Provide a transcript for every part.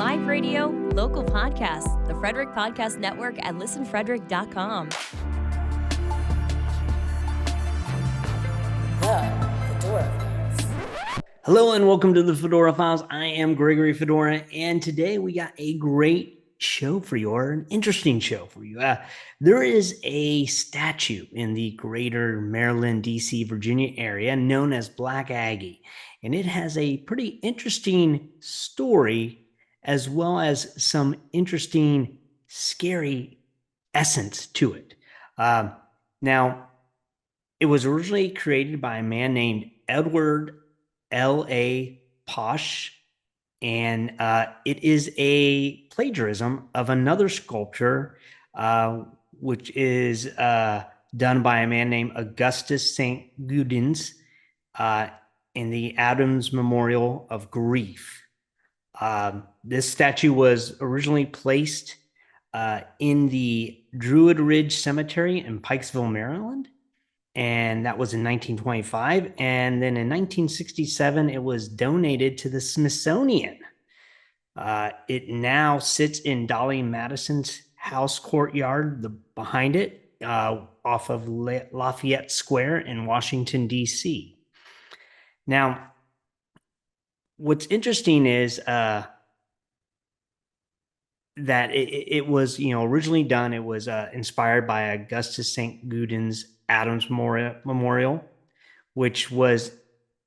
live radio, local podcasts, the Frederick Podcast Network at listenfrederick.com. The Fedora Files. Hello and welcome to the Fedora Files. I am Gregory Fedora, and today we got a great show for you, or an interesting show for you. There is a statue in the greater Maryland, D.C., Virginia area known as Black Aggie, and it has a pretty interesting story as well as some interesting, scary essence to it. Now, it was originally created by a man named Edward L.A. Posh, and it is a plagiarism of another sculpture, which is done by a man named Augustus Saint Gaudens in the Adams Memorial of Grief. This statue was originally placed in the Druid Ridge Cemetery in Pikesville, Maryland, and that was in 1925. And then in 1967, it was donated to the Smithsonian. It now sits in Dolly Madison's house courtyard behind it, off of Lafayette Square in Washington, D.C. Now, what's interesting is that it was, originally done. It was inspired by Augustus Saint Gaudens Adams Memorial, which was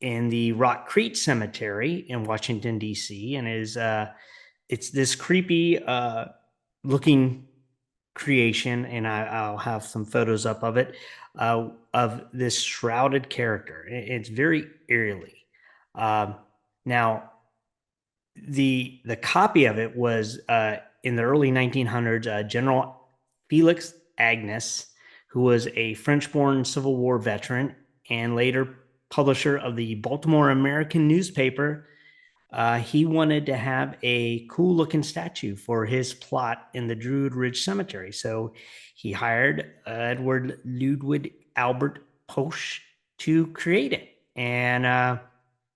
in the Rock Creek Cemetery in Washington, D.C., and it's this creepy looking creation, and I'll have some photos up of it, of this shrouded character. It's very eerily. Now, the copy of it was in the early 1900s. General Felix Agnes, who was a French-born Civil War veteran and later publisher of the Baltimore American newspaper, he wanted to have a cool-looking statue for his plot in the Druid Ridge Cemetery. So he hired Edward Ludwig Albert Posch to create it. And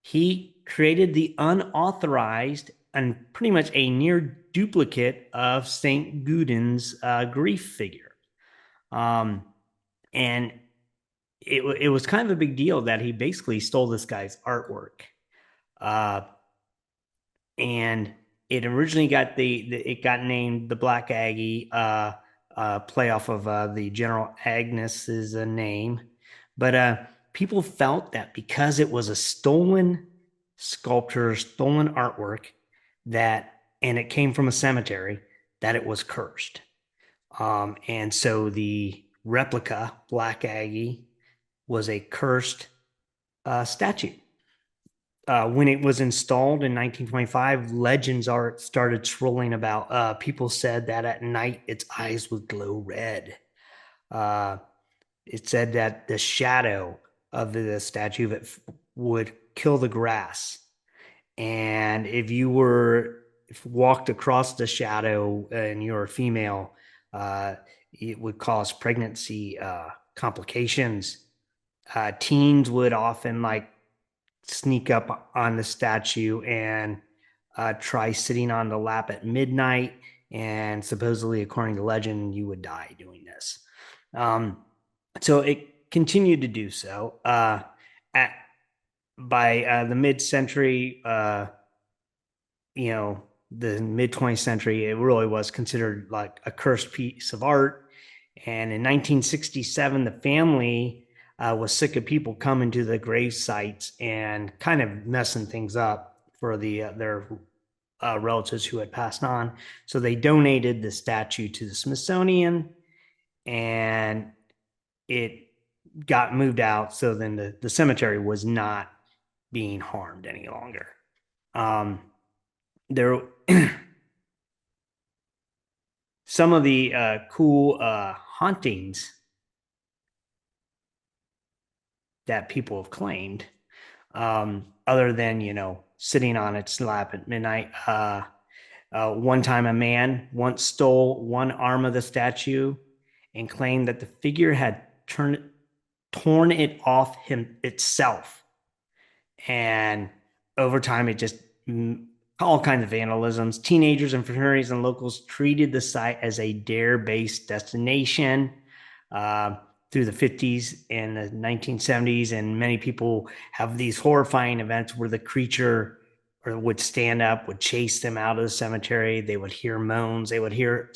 he created the unauthorized and pretty much a near duplicate of Saint Gaudens' grief figure. And it was kind of a big deal that he basically stole this guy's artwork. And it originally got it got named the Black Aggie, play off of the General Agnes's name. But people felt that because it was a stolen sculpture, stolen artwork, and it came from a cemetery, that it was cursed. And so the replica Black Aggie was a cursed statue. When it was installed in 1925, legends started swirling about. People said that at night its eyes would glow red. It said that the shadow of the statue would kill the grass, and if you walked across the shadow and you're a female, it would cause pregnancy complications. Teens would often sneak up on the statue and try sitting on the lap at midnight, and supposedly, according to legend, you would die doing this. So it continued to do so. By the mid-century, the mid-20th century, it really was considered like a cursed piece of art. And in 1967, the family was sick of people coming to the grave sites and kind of messing things up for their relatives who had passed on. So they donated the statue to the Smithsonian, and it got moved out. So then the cemetery was not being harmed any longer. There, some of the cool hauntings that people have claimed, other than, sitting on its lap at midnight. One time a man once stole one arm of the statue and claimed that the figure had torn it off itself. And over time, it just all kinds of vandalisms. Teenagers and fraternities and locals treated the site as a dare-based destination uh, through the 50s and the 1970s, and many people have these horrifying events where the creature or would stand up, would chase them out of the cemetery. They would hear moans. They would hear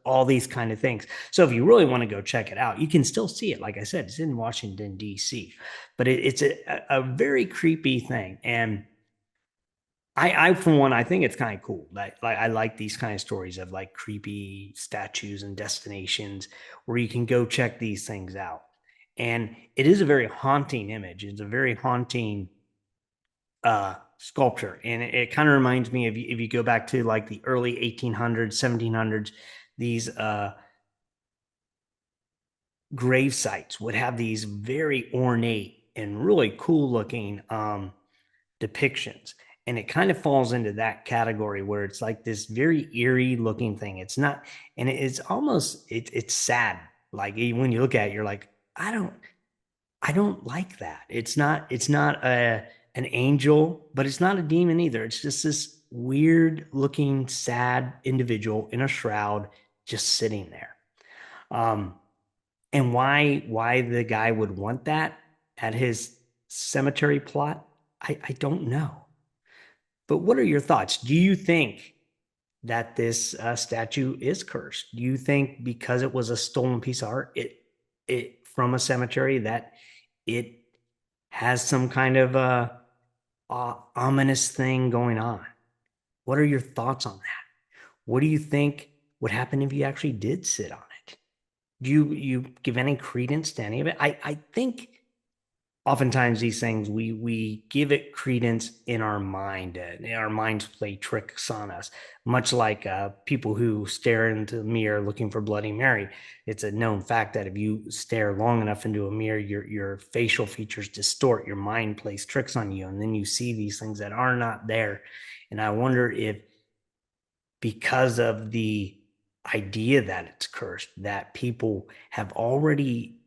all these kind of things. So if you really want to go check it out, you can still see it. Like I said, it's in Washington, D.C., but it's a very creepy thing. And for one, I think it's kind of cool. Like I like these kind of stories of like creepy statues and destinations where you can go check these things out. And it is a very haunting image. It's a very haunting sculpture, and it kind of reminds me of if you go back to like the early 1800s, 1700s, these grave sites would have these very ornate and really cool looking depictions. And it kind of falls into that category where it's like this very eerie looking thing. It's not, and it's almost it's sad. Like when you look at it, you're like, I don't like that. It's not an angel, but it's not a demon either. It's just this weird looking sad individual in a shroud just sitting there. Um, and why the guy would want that at his cemetery plot, I don't know. But what are your thoughts? Do you think that this statue is cursed? Do you think because it was a stolen piece of art, it from a cemetery, that it has some kind of ominous thing going on? What are your thoughts on that? What do you think would happen if you actually did sit on it? Do you give any credence to any of it? I think oftentimes these things we give it credence in our mind, and our minds play tricks on us, much like people who stare into the mirror looking for Bloody Mary. It's a known fact that if you stare long enough into a mirror, your facial features distort, your mind plays tricks on you, and then you see these things that are not there. And I wonder if, because of the idea that it's cursed, that people have already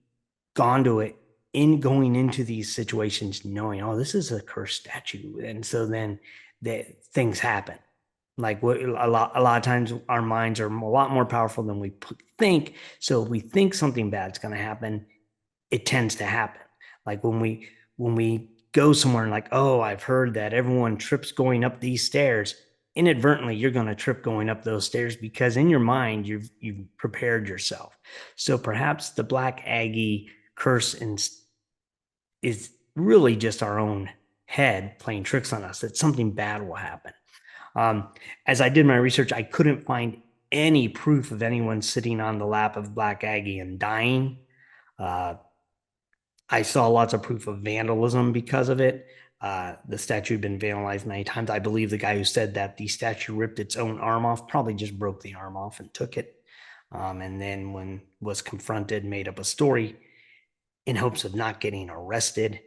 gone to it in going into these situations knowing, oh, this is a cursed statue, and so then things happen. Like what a lot of times our minds are a lot more powerful than we think. So if we think something bad's going to happen, it tends to happen. Like when we go somewhere and like, oh, I've heard that everyone trips going up these stairs. Inadvertently, you're going to trip going up those stairs because in your mind you've prepared yourself. So perhaps the Black Aggie curse is really just our own head playing tricks on us, that something bad will happen. As I did my research, I couldn't find any proof of anyone sitting on the lap of Black Aggie and dying. Uh, I saw lots of proof of vandalism because of it. The statue had been vandalized many times. I believe the guy who said that the statue ripped its own arm off probably just broke the arm off and took it. And then when was confronted, made up a story in hopes of not getting arrested.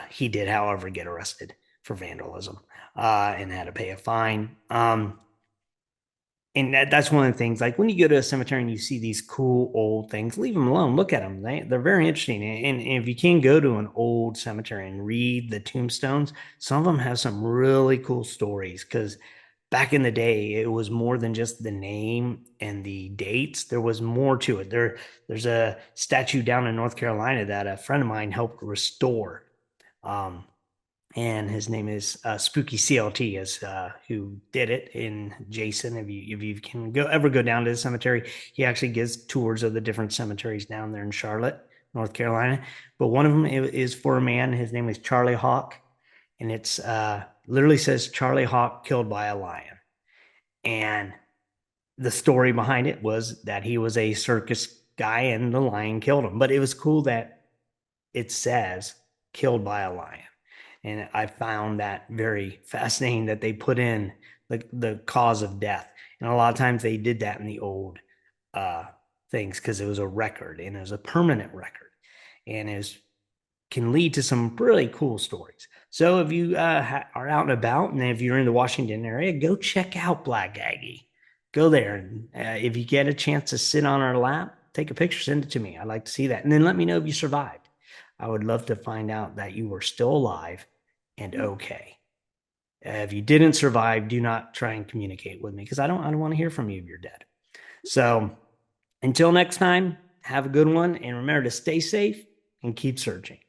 He did, however, get arrested for vandalism and had to pay a fine. And that's one of the things, like when you go to a cemetery and you see these cool old things, leave them alone. Look at them. They're very interesting. And if you can go to an old cemetery and read the tombstones, some of them have some really cool stories, because back in the day, it was more than just the name and the dates. There was more to it. There's a statue down in North Carolina that a friend of mine helped restore. Um, and his name is Spooky CLT, is who did it. In Jason, if you can go down to the cemetery, he actually gives tours of the different cemeteries down there in Charlotte, North Carolina. But one of them is for a man. His name is Charlie Hawk, and it's literally says Charlie Hawk killed by a lion. And the story behind it was that he was a circus guy and the lion killed him. But it was cool that it says killed by a lion. And I found that very fascinating that they put in the cause of death. And a lot of times they did that in the old things because it was a record, and it was a permanent record, and can lead to some really cool stories. So if you are out and about, and if you're in the Washington area, go check out Black Aggie. Go there, and if you get a chance to sit on our lap, take a picture, send it to me. I'd like to see that, and then let me know if you survived. I would love to find out that you were still alive and okay. If you didn't survive, do not try and communicate with me because I don't want to hear from you if you're dead. So until next time, have a good one. And remember to stay safe and keep searching.